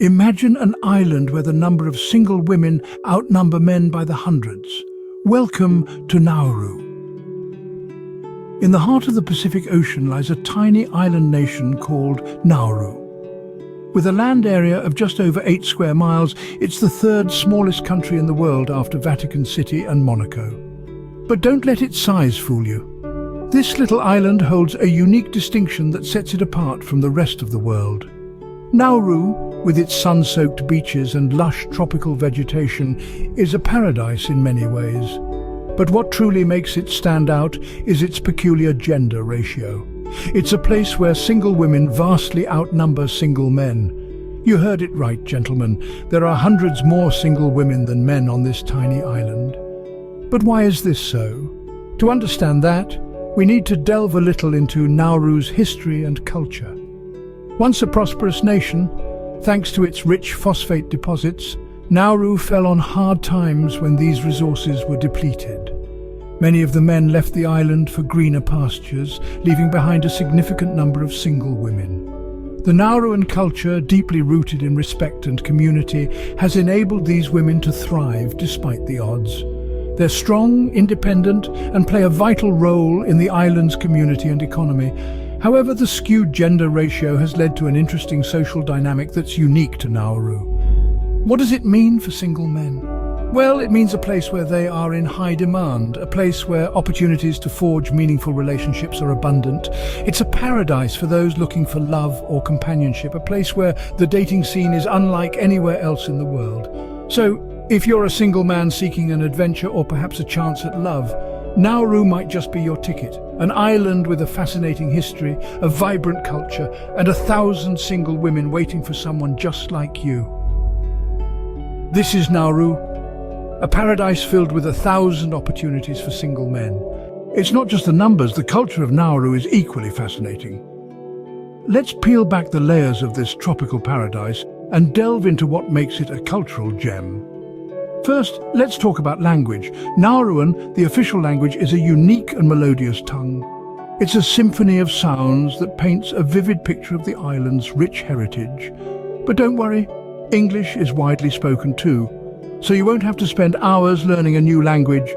Imagine an island where the number of single women outnumber men by the hundreds. Welcome to Nauru. In the heart of the Pacific Ocean lies a tiny island nation called Nauru. With a land area of just over 8 square miles, it's the third smallest country in the world after Vatican City and Monaco. But don't let its size fool you. This little island holds a unique distinction that sets it apart from the rest of the world. Nauru, with its sun-soaked beaches and lush tropical vegetation, is a paradise in many ways. But what truly makes it stand out is its peculiar gender ratio. It's a place where single women vastly outnumber single men. You heard it right, gentlemen. There are hundreds more single women than men on this tiny island. But why is this so? To understand that, we need to delve a little into Nauru's history and culture. Once a prosperous nation, thanks to its rich phosphate deposits, Nauru fell on hard times when these resources were depleted. Many of the men left the island for greener pastures, leaving behind a significant number of single women. The Nauruan culture, deeply rooted in respect and community, has enabled these women to thrive despite the odds. They're strong, independent, and play a vital role in the island's community and economy. However, the skewed gender ratio has led to an interesting social dynamic that's unique to Nauru. What does it mean for single men? Well, it means a place where they are in high demand, a place where opportunities to forge meaningful relationships are abundant. It's a paradise for those looking for love or companionship, a place where the dating scene is unlike anywhere else in the world. So, if you're a single man seeking an adventure or perhaps a chance at love, Nauru might just be your ticket. An island with a fascinating history, a vibrant culture, and 1,000 single women waiting for someone just like you. This is Nauru, a paradise filled with 1,000 opportunities for single men. It's not just the numbers, the culture of Nauru is equally fascinating. Let's peel back the layers of this tropical paradise and delve into what makes it a cultural gem. First, let's talk about language. Nauruan, the official language, is a unique and melodious tongue. It's a symphony of sounds that paints a vivid picture of the island's rich heritage. But don't worry, English is widely spoken too, so you won't have to spend hours learning a new language,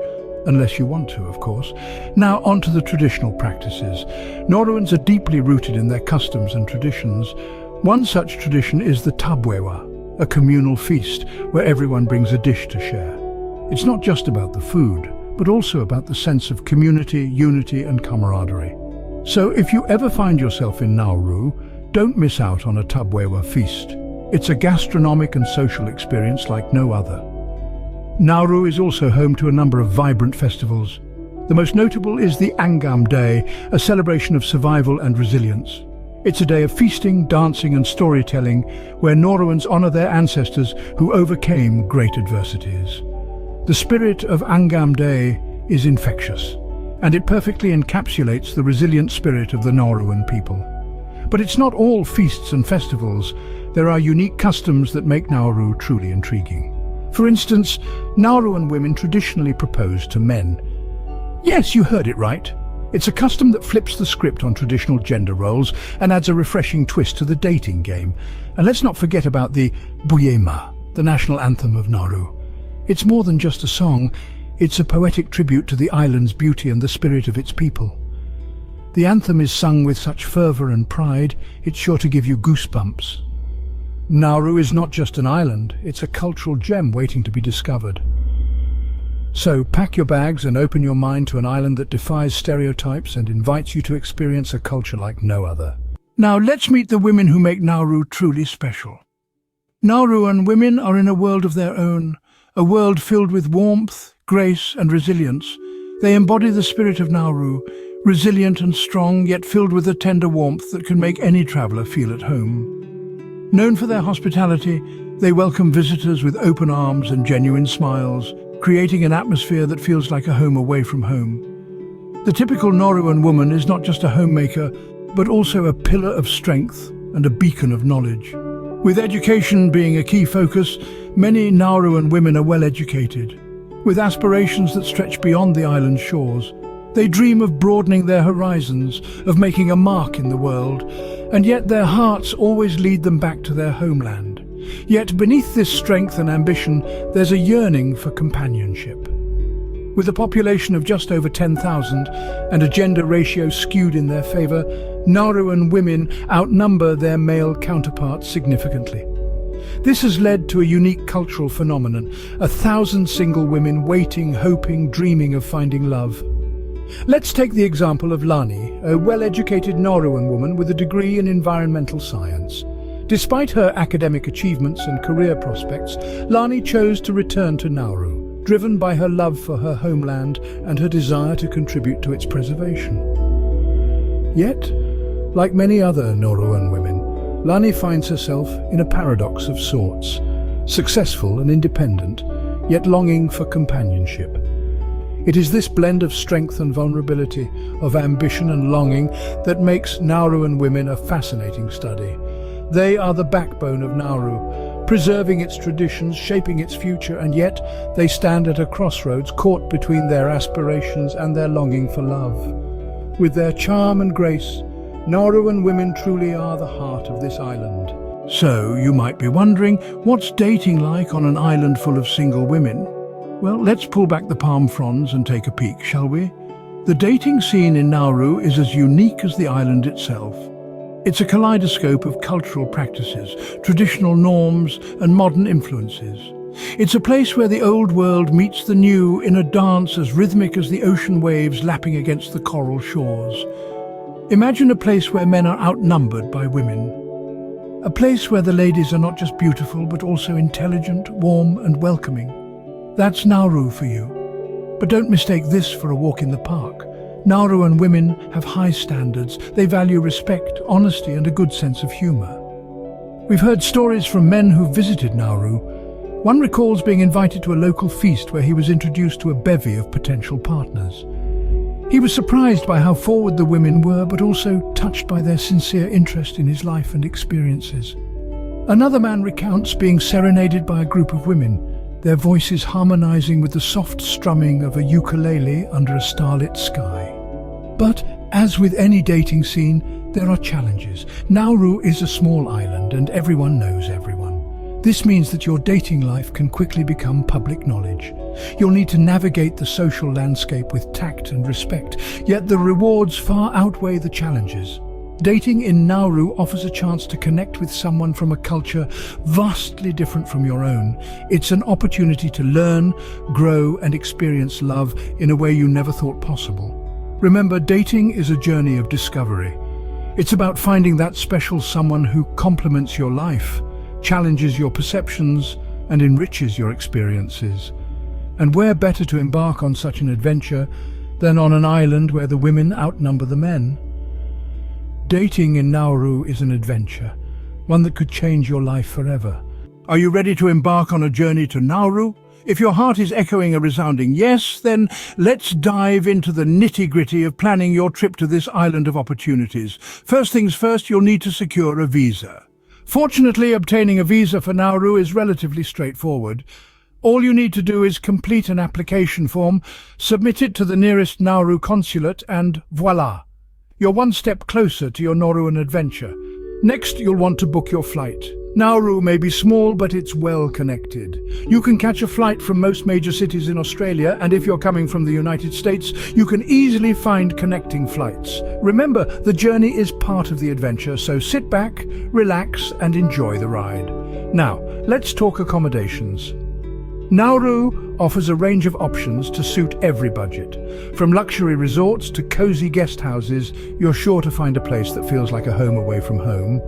unless you want to, of course. Now on to the traditional practices. Nauruans are deeply rooted in their customs and traditions. One such tradition is the tabwewa, a communal feast where everyone brings a dish to share. It's not just about the food, but also about the sense of community, unity and camaraderie. So if you ever find yourself in Nauru, don't miss out on a tabwewa feast. It's a gastronomic and social experience like no other. Nauru is also home to a number of vibrant festivals. The most notable is the Angam Day, a celebration of survival and resilience. It's a day of feasting, dancing and storytelling where Nauruans honor their ancestors who overcame great adversities. The spirit of Angam Day is infectious, and it perfectly encapsulates the resilient spirit of the Nauruan people. But it's not all feasts and festivals. There are unique customs that make Nauru truly intriguing. For instance, Nauruan women traditionally propose to men. Yes, you heard it right. It's a custom that flips the script on traditional gender roles and adds a refreshing twist to the dating game. And let's not forget about the Buyema, the national anthem of Nauru. It's more than just a song, it's a poetic tribute to the island's beauty and the spirit of its people. The anthem is sung with such fervour and pride, it's sure to give you goosebumps. Nauru is not just an island, it's a cultural gem waiting to be discovered. So pack your bags and open your mind to an island that defies stereotypes and invites you to experience a culture like no other. Now let's meet the women who make Nauru truly special. Nauruan women are in a world of their own, a world filled with warmth, grace and resilience. They embody the spirit of Nauru, resilient and strong, yet filled with a tender warmth that can make any traveller feel at home. Known for their hospitality, they welcome visitors with open arms and genuine smiles, creating an atmosphere that feels like a home away from home. The typical Nauruan woman is not just a homemaker, but also a pillar of strength and a beacon of knowledge. With education being a key focus, many Nauruan women are well educated, with aspirations that stretch beyond the island's shores. They dream of broadening their horizons, of making a mark in the world, and yet their hearts always lead them back to their homeland. Yet beneath this strength and ambition, there's a yearning for companionship. With a population of just over 10,000 and a gender ratio skewed in their favor, Nauruan women outnumber their male counterparts significantly. This has led to a unique cultural phenomenon, 1,000 single women waiting, hoping, dreaming of finding love. Let's take the example of Lani, a well-educated Nauruan woman with a degree in environmental science. Despite her academic achievements and career prospects, Lani chose to return to Nauru, driven by her love for her homeland and her desire to contribute to its preservation. Yet, like many other Nauruan women, Lani finds herself in a paradox of sorts, successful and independent, yet longing for companionship. It is this blend of strength and vulnerability, of ambition and longing, that makes Nauruan women a fascinating study. They are the backbone of Nauru, preserving its traditions, shaping its future, and yet they stand at a crossroads, caught between their aspirations and their longing for love. With their charm and grace, Nauruan women truly are the heart of this island. So, you might be wondering, what's dating like on an island full of single women? Well, let's pull back the palm fronds and take a peek, shall we? The dating scene in Nauru is as unique as the island itself. It's a kaleidoscope of cultural practices, traditional norms, and modern influences. It's a place where the old world meets the new in a dance as rhythmic as the ocean waves lapping against the coral shores. Imagine a place where men are outnumbered by women. A place where the ladies are not just beautiful, but also intelligent, warm, and welcoming. That's Nauru for you. But don't mistake this for a walk in the park. Nauruan women have high standards. They value respect, honesty, and a good sense of humor. We've heard stories from men who visited Nauru. One recalls being invited to a local feast where he was introduced to a bevy of potential partners. He was surprised by how forward the women were, but also touched by their sincere interest in his life and experiences. Another man recounts being serenaded by a group of women, their voices harmonizing with the soft strumming of a ukulele under a starlit sky. But, as with any dating scene, there are challenges. Nauru is a small island and everyone knows everyone. This means that your dating life can quickly become public knowledge. You'll need to navigate the social landscape with tact and respect, yet the rewards far outweigh the challenges. Dating in Nauru offers a chance to connect with someone from a culture vastly different from your own. It's an opportunity to learn, grow, and experience love in a way you never thought possible. Remember, dating is a journey of discovery. It's about finding that special someone who complements your life, challenges your perceptions, and enriches your experiences. And where better to embark on such an adventure than on an island where the women outnumber the men? Dating in Nauru is an adventure, one that could change your life forever. Are you ready to embark on a journey to Nauru? If your heart is echoing a resounding yes, then let's dive into the nitty-gritty of planning your trip to this island of opportunities. First things first, you'll need to secure a visa. Fortunately, obtaining a visa for Nauru is relatively straightforward. All you need to do is complete an application form, submit it to the nearest Nauru consulate, and voila! You're one step closer to your Nauruan adventure. Next, you'll want to book your flight. Nauru may be small, but it's well connected. You can catch a flight from most major cities in Australia, and if you're coming from the United States, you can easily find connecting flights. Remember, the journey is part of the adventure, so sit back, relax, and enjoy the ride. Now, let's talk accommodations. Nauru offers a range of options to suit every budget. From luxury resorts to cozy guest houses, you're sure to find a place that feels like a home away from home.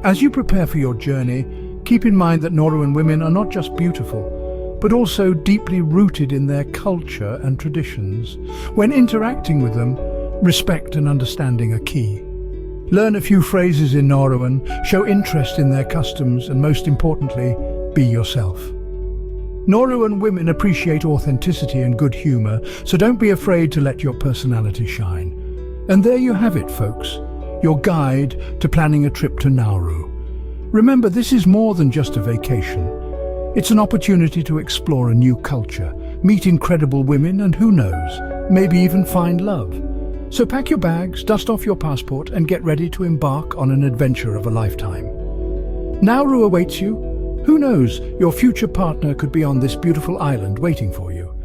As you prepare for your journey, keep in mind that Nauruan women are not just beautiful, but also deeply rooted in their culture and traditions. When interacting with them, respect and understanding are key. Learn a few phrases in Nauruan, show interest in their customs, and most importantly, be yourself. Nauruan women appreciate authenticity and good humor, so don't be afraid to let your personality shine. And there you have it, folks, your guide to planning a trip to Nauru. Remember, this is more than just a vacation. It's an opportunity to explore a new culture, meet incredible women, and who knows, maybe even find love. So pack your bags, dust off your passport, and get ready to embark on an adventure of a lifetime. Nauru awaits you, Who knows, your future partner could be on this beautiful island waiting for you.